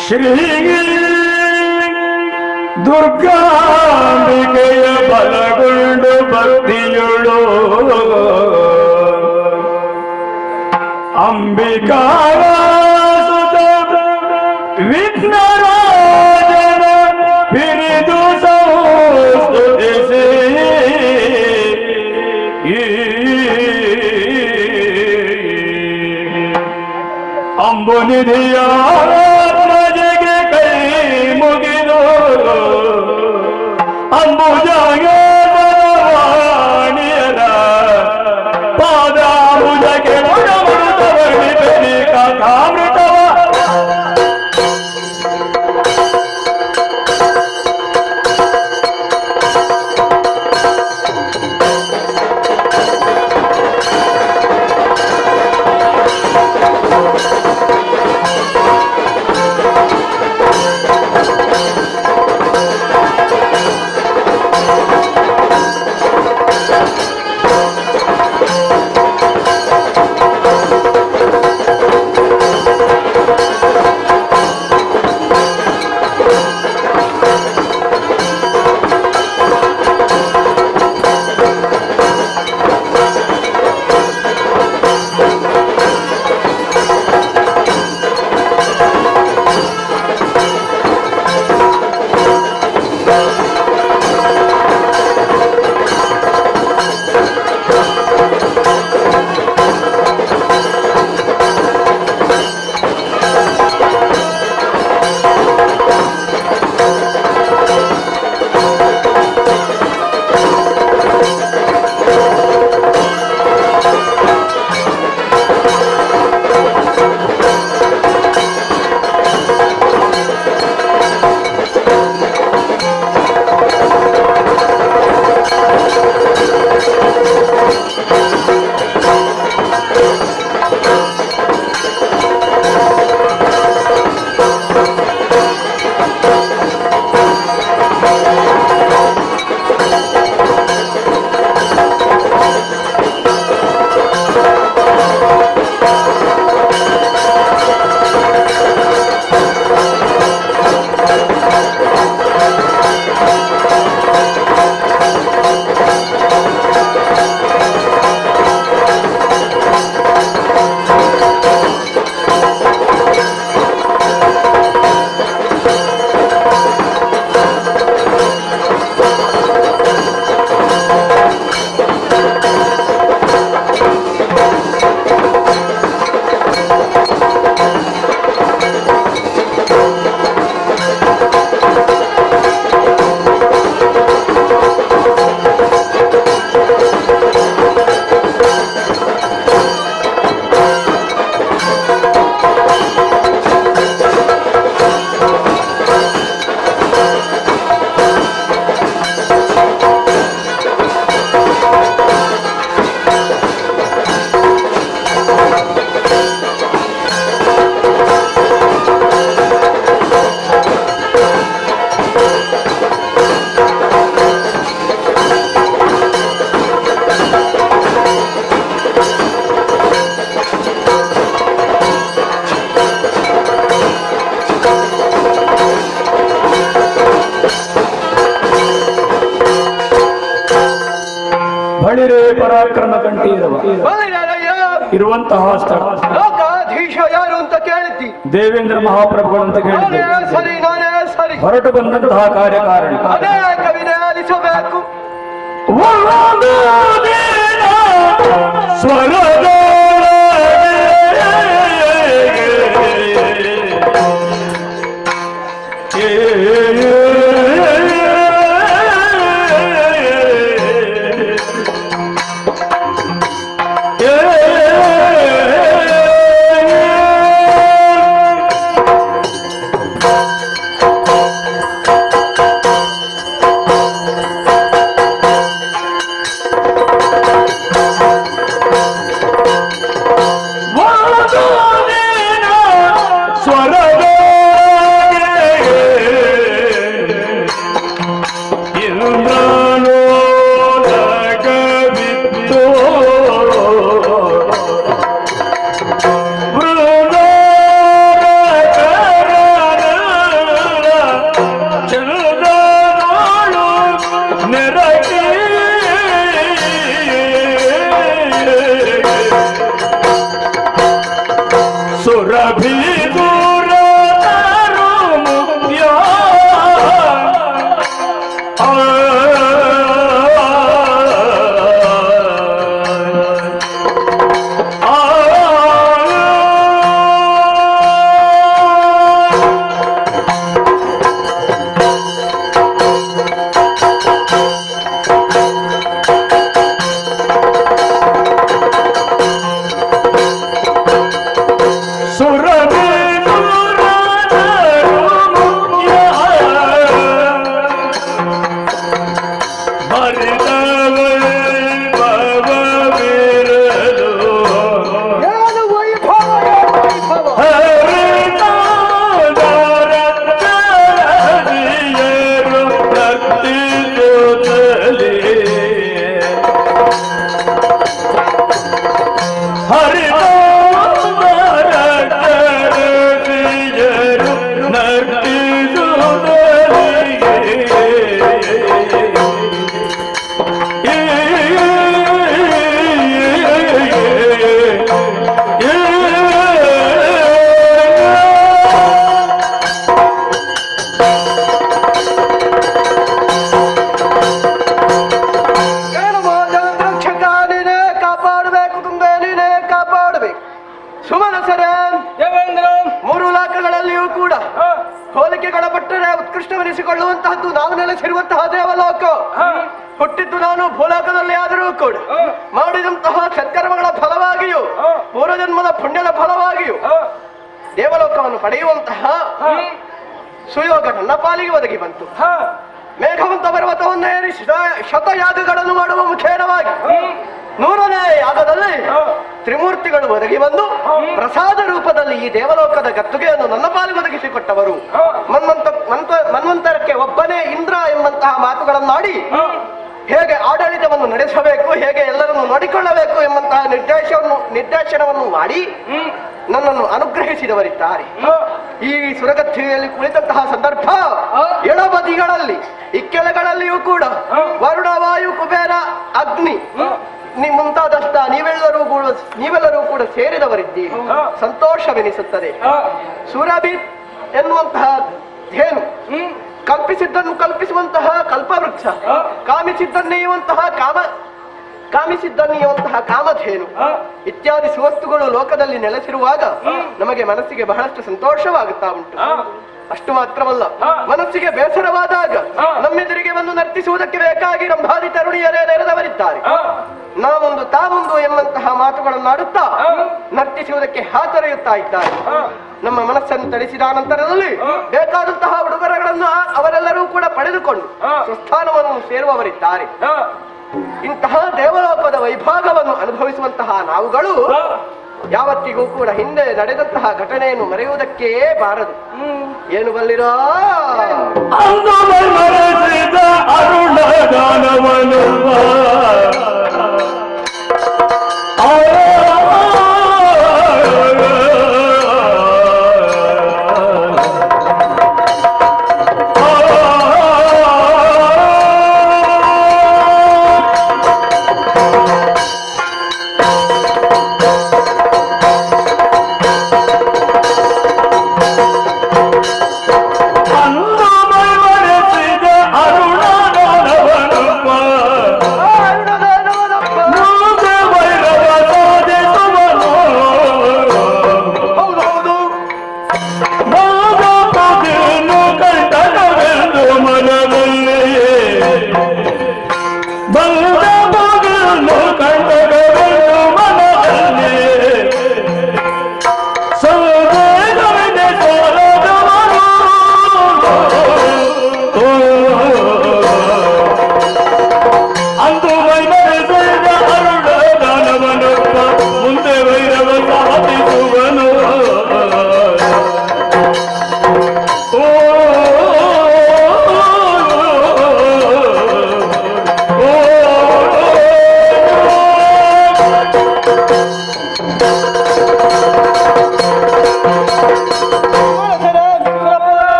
ಶ್ರೀ ದುರ್ಗಾಂಬಿಕೆಯ ಬಲಗೊಂಡು ಭಕ್ತಿಯುಳು ಅಂಬಿಕಾರ ಸುತ ವಿಘ್ನರಾಜನ ಹಿರಿದು ಸಂಸ್ತುತಿಸಿ ಅಂಬುನಿಧಿಯ ಪ್ರಜೆಗೆ ಕೈ ಮುಗಿದು ಅಂಬುಜಾಣಿಯರ ಪಾದಾಂಬುಜಕ್ಕೆ ಮೃತವರ್ಣಿತನಿ ಕಥಾಮೃತವ ಬಳಿರೆ ಪರಾಕ್ರಮ ಕಂಠೀರವ ಇರುವಂತಹ ಸ್ಥಳ ಲೋಕಾಧೀಶ ಯಾರು ಅಂತ ಕೇಳಿದ್ದಿ? ದೇವೇಂದ್ರ ಮಹಾಪ್ರಭುಗಳು ಅಂತ ಕೇಳಿದ್ದೆ. ಸರಿ, ನಾನೇ ಸರಿ. ಹೊರಟು ಬಂದಂತಹ ಕಾರ್ಯಕಾರಣ ಅನೇಕ ವಿನಯಲಿಸಬೇಕು. ಸ್ವರದ ಉತ್ಕೃಷ್ಟವೆನಿಸಿಕೊಳ್ಳುವಂತಹದ್ದು ನಾವು ನೆಲೆಸಿರುವಂತಹ ದೇವಲೋಕ. ಹುಟ್ಟಿದ್ದು ನಾನು ಭೂಲೋಕದಲ್ಲಿ ಆದರೂ ಕೂಡ ಮಾಡಿದಂತಹ ಸತ್ಕರ್ಮಗಳ ಫಲವಾಗಿಯೂ ಪೂರ್ವಜನ್ಮದ ಪುಣ್ಯದ ಫಲವಾಗಿಯೂ ದೇವಲೋಕವನ್ನು ಪಡೆಯುವಂತಹ ಸುಯೋಗ ನನ್ನ ಪಾಲಿಗೆ ಒದಗಿ ಬಂತು. ಮೇಘವಂತ ಪರ್ವತವನ್ನು ಏರಿ ಶತಯಾಗಗಳನ್ನು ಮಾಡುವ ಮುಖೇನವಾಗಿ 100ನೇ ಯಾಗದಲ್ಲಿ ತ್ರಿಮೂರ್ತಿಗಳು ಒದಗಿ ಬಂದು ಪ್ರಸಾದ ರೂಪದಲ್ಲಿ ಈ ದೇವಲೋಕದ ಗತ್ತುಗೆಯನ್ನು ನನ್ನ ಪಾಲಿಗೆ ಒದಗಿಸಿಕೊಟ್ಟವರು. ಮನ್ವಂತರಕ್ಕೆ ಒಬ್ಬನೇ ಇಂದ್ರ ಎಂಬಂತಹ ಮಾತುಗಳನ್ನಾಡಿ ಹೇಗೆ ಆಡಳಿತವನ್ನು ನಡೆಸಬೇಕು, ಹೇಗೆ ಎಲ್ಲರನ್ನು ನೋಡಿಕೊಳ್ಳಬೇಕು ಎಂಬಂತಹ ನಿರ್ದೇಶನವನ್ನು ಮಾಡಿ ನನ್ನನ್ನು ಅನುಗ್ರಹಿಸಿದವರಿದ್ದಾರೆ. ಈ ಸುರಗತ್ತಿಯಲ್ಲಿ ಕುಳಿತಂತಹ ಸಂದರ್ಭ ಎಡಬದಿಗಳಲ್ಲಿ ಇಕ್ಕೆಲೆಗಳಲ್ಲಿಯೂ ಕೂಡ ವರುಣ, ವಾಯು, ಕುಬೇರ, ಅಗ್ನಿ ಮುಂತಾದಷ್ಟ ನೀವೆಲ್ಲರೂ ಕೂಡ ಸೇರಿದವರಿದ್ದೀರಿ. ಸಂತೋಷವೆನಿಸುತ್ತದೆ. ಸುರಭಿ ಎನ್ನುವಂತಹ ಧೇನು, ಕಲ್ಪಿಸಿದ್ದನ್ನು ಕಲ್ಪಿಸುವಂತಹ ಕಲ್ಪವೃಕ್ಷ, ಕಾಮಿಸಿದ್ದನ್ನೆಯುವಂತಹ ಕಾಮಧೇನು ಇತ್ಯಾದಿ ಸುವಸ್ತುಗಳು ಲೋಕದಲ್ಲಿ ನೆಲೆಸಿರುವಾಗ ನಮಗೆ ಮನಸ್ಸಿಗೆ ಬಹಳಷ್ಟು ಸಂತೋಷವಾಗುತ್ತಾ ಉಂಟು. ಅಷ್ಟು ಮಾತ್ರವಲ್ಲ, ಮನಸ್ಸಿಗೆ ಬೇಸರವಾದಾಗ ನಮ್ಮೆದುರಿಗೆ ಬಂದು ನರ್ತಿಸುವುದಕ್ಕೆ ಬೇಕಾಗಿ ರಂಭಾದಿ ತರುಣಿಯರೇ ನೆರೆದವರಿದ್ದಾರೆ. ನಾವೊಂದು ತಾವೊಂದು ಎಂಬಂತಹ ಮಾತುಗಳನ್ನಾಡುತ್ತಾ ನರ್ತಿಸುವುದಕ್ಕೆ ಹಾತೊರೆಯುತ್ತಾ ಇದ್ದಾರೆ. ನಮ್ಮ ಮನಸ್ಸನ್ನು ತಡಿಸಿದ ನಂತರದಲ್ಲಿ ಬೇಕಾದಂತಹ ಉಡುಗೊರೆಗಳನ್ನು ಅವರೆಲ್ಲರೂ ಕೂಡ ಪಡೆದುಕೊಂಡು ಸ್ವಸ್ಥಾನವನ್ನು ಸೇರುವವರಿದ್ದಾರೆ. ಇಂತಹ ದೇವಲೋಕದ ವೈಭಾಗವನ್ನು ಅನುಭವಿಸುವಂತಹ ನಾವುಗಳು ಯಾವತ್ತಿಗೂ ಕೂಡ ಹಿಂದೆ ನಡೆದಂತಹ ಘಟನೆಯನ್ನು ಮರೆಯುವುದಕ್ಕೇ ಬಾರದು. ಏನು ಬಲ್ಲಿರೋ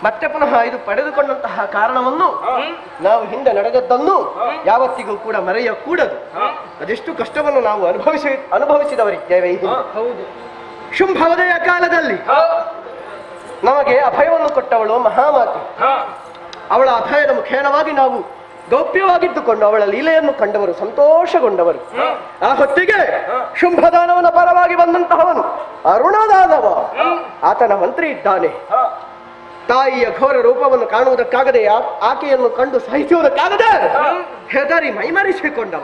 ಮತ್ತೆ ಪುನಃ ಇದು ಪಡೆದುಕೊಂಡಂತಹ ಕಾರಣವನ್ನು ನಾವು ಹಿಂದೆ ನಡೆದದ್ದನ್ನು ಯಾವತ್ತಿಗೂ ಕೂಡ ಮರೆಯಕೂಡದು. ಅದೆಷ್ಟು ಕಷ್ಟವನ್ನು ನಾವು ಅನುಭವಿಸಿದವರಿದ್ದೇವೆ. ಶುಂಭವದೆಯ ಕಾಲದಲ್ಲಿ ನಮಗೆ ಅಭಯವನ್ನು ಕೊಟ್ಟವಳು ಮಹಾಮಾತೆ. ಅವಳ ಅಭಯದ ಮುಖೇನವಾಗಿ ನಾವು ಗೌಪ್ಯವಾಗಿದ್ದುಕೊಂಡು ಅವಳ ಲೀಲೆಯನ್ನು ಕಂಡವರು ಸಂತೋಷಗೊಂಡವರು. ಆ ಹೊತ್ತಿಗೆ ಶುಂಭದಾನವನ ಪರವಾಗಿ ಬಂದಂತಹವನು ಅರುಣದಾನವ. ಆತನ ಮಂತ್ರಿ ಇದ್ದಾನೆ. ತಾಯಿಯ ಘೋರ ರೂಪವನ್ನು ಕಾಣುವುದಕ್ಕಾಗದೆ ಆಕೆಯನ್ನು ಕಂಡು ಸಹಿಸುವುದಕ್ಕಾಗದೆ ಹೆದರಿ ಮೈಮರಿಸಿಕೊಂಡವ.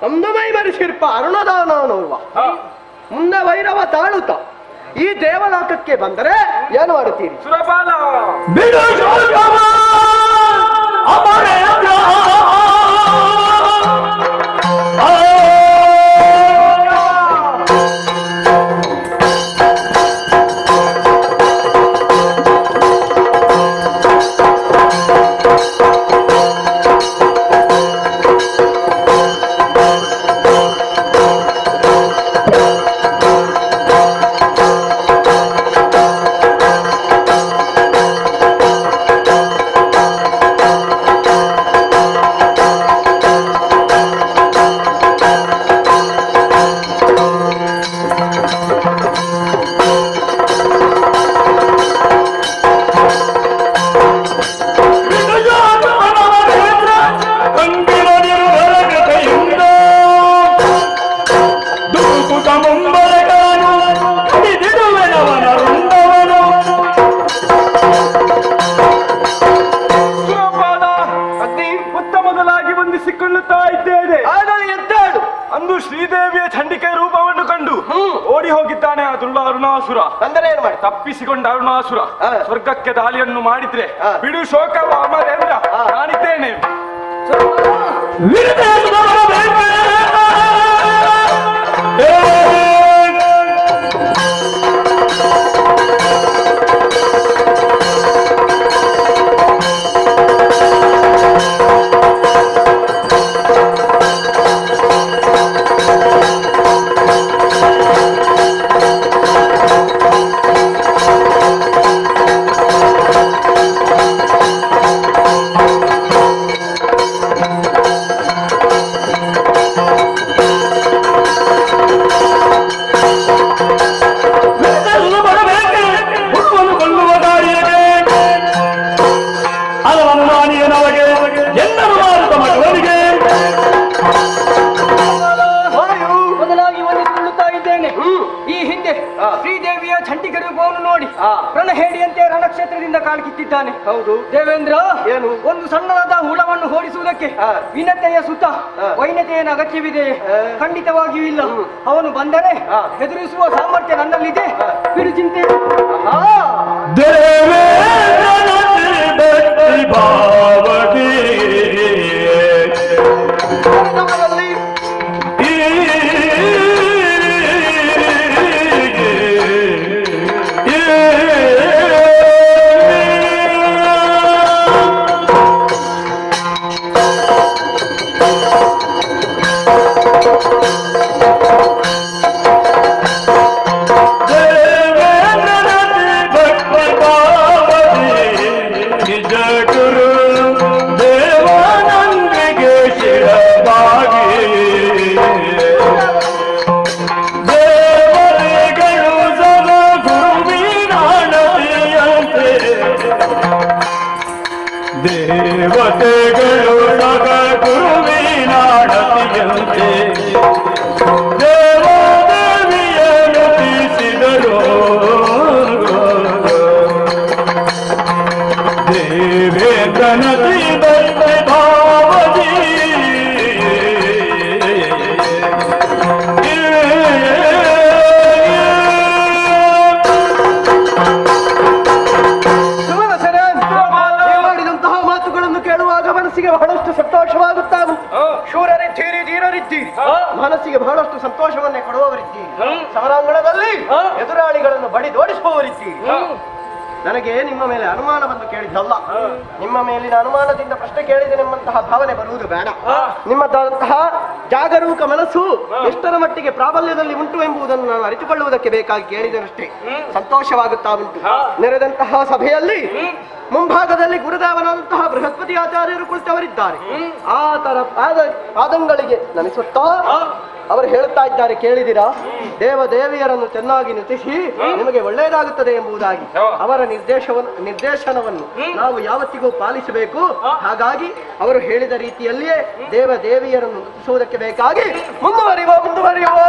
ಒಂದು ಮೈಮರಿಸಿರ್ಪ ಅರುಣದಾನವನವ. ಮುಂದೆ ವೈರವ ತಾಳುತ್ತ ಈ ದೇವಲೋಕಕ್ಕೆ ಬಂದರೆ ಏನು ಮಾಡುತ್ತೀರಿ? ಶ್ರೀದೇವಿಯ ಚಂಡಿಕೆ ರೂಪವನ್ನು ಕಂಡು ಓಡಿ ಹೋಗಿದ್ದಾನೆ ಆ ದುರ್ಳ ಅರುಣಾಸುರ. ಅಂದರೆ ಏನು ಮಾಡಿ ತಪ್ಪಿಸಿಕೊಂಡ ಅರುಣಾಸುರ ಸ್ವರ್ಗಕ್ಕೆ ದಾಳಿಯನ್ನು ಮಾಡಿದ್ರೆ ಹಾ. ಬಿಡು ಶೋಕವ ಅಮರೇಂದ್ರ, ನಾನಿದ್ದೇನೆ. ಮೊದಲಾಗಿ ಒಂದು ತುಳ್ಳುತ್ತಾ ಇದ್ದೇನೆ. ಈ ಹಿಂದೆ ಶ್ರೀದೇವಿಯ ಚಂಡಿಕೆ ರೂಪವನ್ನು ನೋಡಿ ರಣಹೇಡಿಯಂತೆ ರಣಕ್ಷೇತ್ರದಿಂದ ಕಾಲ್ಕಿತ್ತಿದ್ದಾನೆ. ಹೌದು ದೇವೇಂದ್ರ, ಏನು? ಒಂದು ಸಣ್ಣದಾದ ಹುಳವನ್ನು ಓಡಿಸುವುದಕ್ಕೆ ವಿನತೆಯ ಸುತ್ತ ವೈನತೆಯ ಅಗತ್ಯವಿದೆಯೇ? ಖಂಡಿತವಾಗಿಯೂ ಇಲ್ಲ. ಅವನು ಬಂದರೆ ಎದುರಿಸುವ ಸಾಮರ್ಥ್ಯ ನನ್ನಲ್ಲಿದೆ. ಬಿಡು ಚಿಂತೆ. ದೇವತೆಗಳು ಸಗ ಗುರುವಿನಾಡತಿಯಂತೆ ದೇವಾದೇವಿಯನ್ನು ತೀಸಿದರು. ದೇವೇಂದ್ರನದಿ ಭಾವದಿ ಬಹಳಷ್ಟು ಸಂತೋಷವಾಗುತ್ತಾವು. ಶೂರರಿದ್ದೀರಿ, ಧೀರರಿದ್ದೀರಿ, ಮನಸ್ಸಿಗೆ ಬಹಳಷ್ಟು ಸಂತೋಷವನ್ನೇ ಕೊಡುವವರಿದ್ದೀರಿ. ಸಮರಾಂಗಣದಲ್ಲಿ ಎದುರಾಳಿಗಳನ್ನು ಬಡಿದೋಡಿಸುವವರಿದ್ದೀರಿ. ನನಗೆ ನಿಮ್ಮ ಮೇಲೆ ಅನುಮಾನವನ್ನು ಕೇಳಿದ್ದಲ್ಲ, ನಿಮ್ಮ ಮೇಲಿನ ಅನುಮಾನದಿಂದ ಪ್ರಶ್ನೆ ಕೇಳಿದೆನೆಂಬಂತಹ ಭಾವನೆ ಬರುವುದು ಬೇಡ. ನಿಮ್ಮದಂತಹ ಜಾಗರೂಕ ಮನಸ್ಸು ಎಷ್ಟರ ಮಟ್ಟಿಗೆ ಪ್ರಾಬಲ್ಯದಲ್ಲಿ ಉಂಟು ಎಂಬುದನ್ನು ನಾನು ಅರಿತುಕೊಳ್ಳುವುದಕ್ಕೆ ಬೇಕಾಗಿ ಕೇಳಿದನಷ್ಟೇ. ಸಂತೋಷವಾಗುತ್ತಾ ಉಂಟು. ನೆರೆದಂತಹ ಸಭೆಯಲ್ಲಿ ಮುಂಭಾಗದಲ್ಲಿ ಗುರುದೇವನಾದಂತಹ ಬೃಹಸ್ಪತಿ ಆಚಾರ್ಯರು ಕುಳಿತವರಿದ್ದಾರೆ. ಆತರ ಪಾದಂಗಳಿಗೆ ನಮಿಸುತ್ತಾ ಅವರು ಹೇಳುತ್ತಾ ಇದ್ದಾರೆ, ಕೇಳಿದಿರಾ? ದೇವಿಯರನ್ನು ಚೆನ್ನಾಗಿ ನೃತಿಸಿ ನಿಮಗೆ ಒಳ್ಳೆಯದಾಗುತ್ತದೆ ಎಂಬುದಾಗಿ ಅವರ ನಿರ್ದೇಶನವನ್ನು ನಾವು ಯಾವತ್ತಿಗೂ ಪಾಲಿಸಬೇಕು. ಹಾಗಾಗಿ ಅವರು ಹೇಳಿದ ರೀತಿಯಲ್ಲಿಯೇ ದೇವಿಯರನ್ನು ನೃತಿಸುವುದಕ್ಕೆ ಬೇಕಾಗಿ ಮುಂದುವರಿಯುವ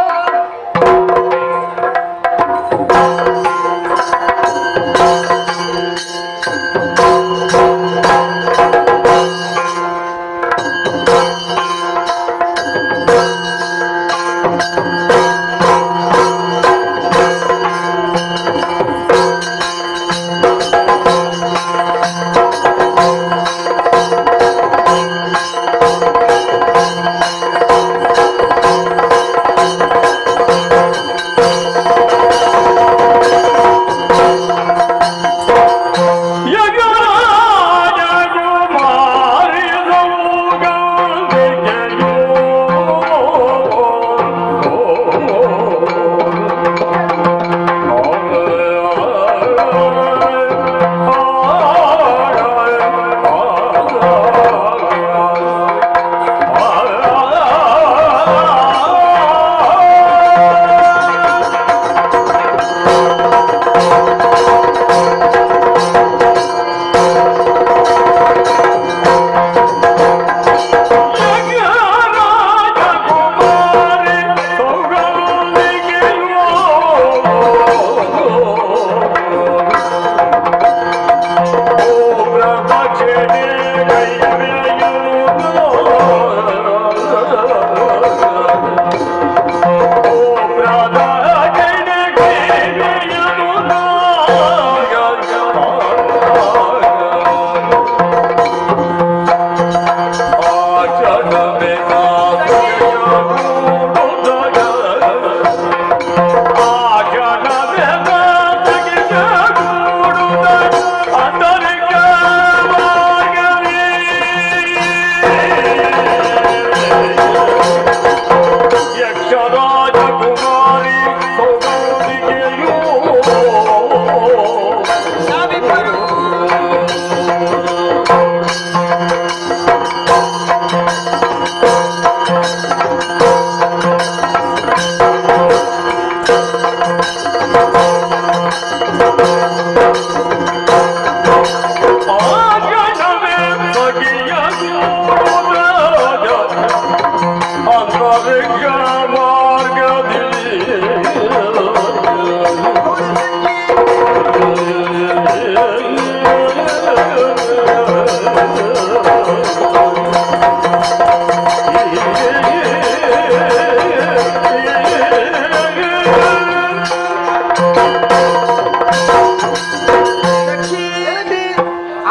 ಮಾರ್ಗ ಮಾರ್ಗದಲ್ಲಿ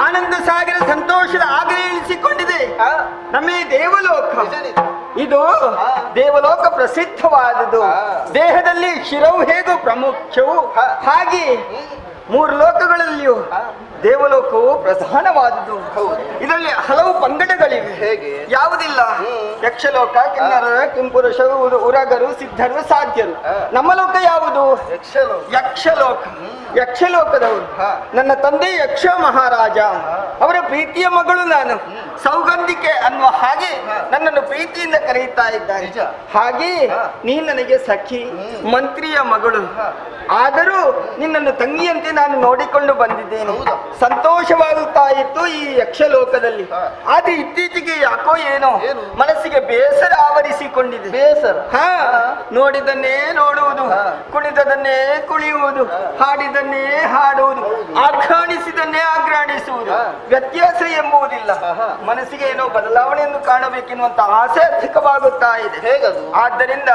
ಆನಂದ ಸಾಗರ ಸಂತೋಷದ ಆಗಲಿ ಇಳಿಸಿಕೊಂಡಿದೆ ನಮ್ಮ ಈ ದೇವಲೋಕ. ಇದು ದೇವಲೋಕ ಪ್ರಸಿದ್ಧವಾದದ್ದು. ದೇಹದಲ್ಲಿ ಶಿರವು ಹೇಗೂ ಪ್ರಮುಖವು ಹಾಗೆ ಮೂರು ಲೋಕಗಳಲ್ಲಿಯೂ ದೇವಲೋಕವು ಪ್ರಧಾನವಾದುದು. ಇದರಲ್ಲಿ ಹಲವು ಪಂಗಡಗಳಿವೆ. ಹೇಗೆ? ಯಾವುದಿಲ್ಲ. ಯಕ್ಷಲೋಕ, ಕಿನ್ನರರು, ಕಿಂಪುರುಷರು, ಉರಗರು, ಸಿದ್ಧರು, ಸಾಧ್ಯರು. ನಮ್ಮ ಲೋಕ ಯಾವುದು? ಯಕ್ಷಲೋಕ. ಯಕ್ಷಲೋಕದವರು ನನ್ನ ತಂದೆ ಯಕ್ಷ ಮಹಾರಾಜ, ಅವರ ಪ್ರೀತಿಯ ಮಗಳು ನಾನು. ಸೌಗಂಧಿಕೆ ಅನ್ನುವ ಹಾಗೆ ನನ್ನನ್ನು ಪ್ರೀತಿಯಿಂದ ಕರೆಯುತ್ತಾ ಇದ್ದಾರೆ. ಹಾಗೆ ನೀ ನನಗೆ ಸಖಿ, ಮಂತ್ರಿಯ ಮಗಳು. ಆದರೂ ನಿನ್ನನ್ನು ತಂಗಿಯಂತೆ ನಾನು ನೋಡಿಕೊಂಡು ಬಂದಿದ್ದೇನೆ. ಸಂತೋಷವಾಗುತ್ತಾ ಇತ್ತು ಈ ಯಕ್ಷಲೋಕದಲ್ಲಿ. ಆದ್ರೆ ಇತ್ತೀಚೆಗೆ ಯಾಕೋ ಏನೋ ಮನಸ್ಸಿಗೆ ಬೇಸರ ಆವರಿಸಿಕೊಂಡಿದೆ. ಬೇಸರ? ನೋಡಿದನ್ನೇ ನೋಡುವುದು, ಕುಣಿದದನ್ನೇ ಕುಣಿಯುವುದು, ಹಾಡಿದನ್ನೇ ಹಾಡುವುದು, ಆಘ್ರಾಣಿಸಿದನ್ನೇ ಆಘ್ರಾಣಿಸುವುದು. ವ್ಯತ್ಯಾಸ ಎಂಬುವುದಿಲ್ಲ. ಮನಸ್ಸಿಗೆ ಏನೋ ಬದಲಾವಣೆಯನ್ನು ಕಾಣಬೇಕೆನ್ನುವಂತ ಆಸೆ ಅಧಿಕವಾಗುತ್ತಾ ಇದೆ. ಹೇಗದು? ಆದ್ದರಿಂದ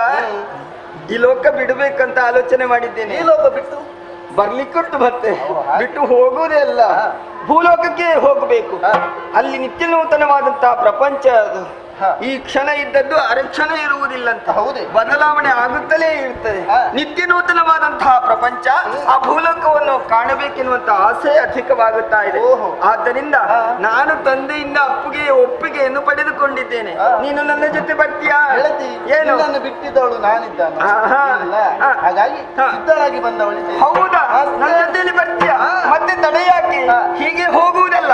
ಈ ಲೋಕ ಬಿಡಬೇಕಂತ ಆಲೋಚನೆ ಮಾಡಿದ್ದೇನೆ. ಈ ಲೋಕ ಬಿಟ್ಟು ಬರ್ಲಿಕ್ಕುಂಟು, ಮತ್ತೆ ಬಿಟ್ಟು ಹೋಗುವುದೇ ಅಲ್ಲ, ಭೂಲೋಕಕ್ಕೆ ಹೋಗಬೇಕು. ಅಲ್ಲಿ ನಿತ್ಯ ನೂತನವಾದಂತಹ ಪ್ರಪಂಚ ಅದು. ಈ ಕ್ಷಣ ಇದ್ದದ್ದು ಅರಕ್ಷಣ ಇರುವುದಿಲ್ಲಂತ. ಬದಲಾವಣೆ ಆಗುತ್ತಲೇ ಇರುತ್ತದೆ. ನಿತ್ಯ ನೂತನವಾದಂತಹ ಪ್ರಪಂಚ, ಆ ಭೂಲೋಕವನ್ನು ಕಾಣಬೇಕೆನ್ನುವಂತ ಆಸೆ ಅಧಿಕವಾಗುತ್ತಾ ಇದೆ. ಆದ್ದರಿಂದ ನಾನು ತಂದೆಯಿಂದ ಒಪ್ಪಿಗೆಯನ್ನು ಪಡೆದುಕೊಂಡಿದ್ದೇನೆ. ನೀನು ನನ್ನ ಜೊತೆ ಬರ್ತೀಯಾ? ಏನು ಬಿಟ್ಟಿದ್ದವಳು ನಾನಿದ್ದಾನೆ, ಹಾಗಾಗಿ ಸಿದ್ಧರಾಗಿ ಬಂದವಳು. ಹೌದಾ? ನನ್ನ ಜೊತೆಯಲ್ಲಿ ಬರ್ತೀಯಾ? ಮತ್ತೆ ತಡೆಯಾಗಿ ಹೀಗೆ ಹೋಗುವುದಲ್ಲ.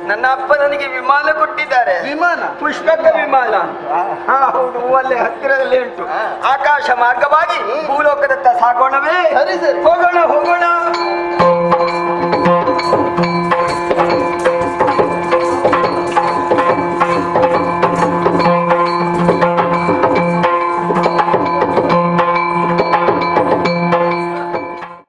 ನನ್ನ ಅಪ್ಪ ನನಗೆ ವಿಮಾನ ಕೊಟ್ಟಿದ್ದಾರೆ. ವಿಮಾನ? ಪುಷ್ಪಕ ವಿಮಾನ. ಹೌದು, ಅಲ್ಲೇ ಹತ್ತಿರದಲ್ಲಿ ಉಂಟು. ಆಕಾಶ ಮಾರ್ಗವಾಗಿ ಭೂಲೋಕದತ್ತ ಸಾಗೋಣವೇ? ಸರಿ ಸರಿ, ಹೋಗೋಣ ಹೋಗೋಣ.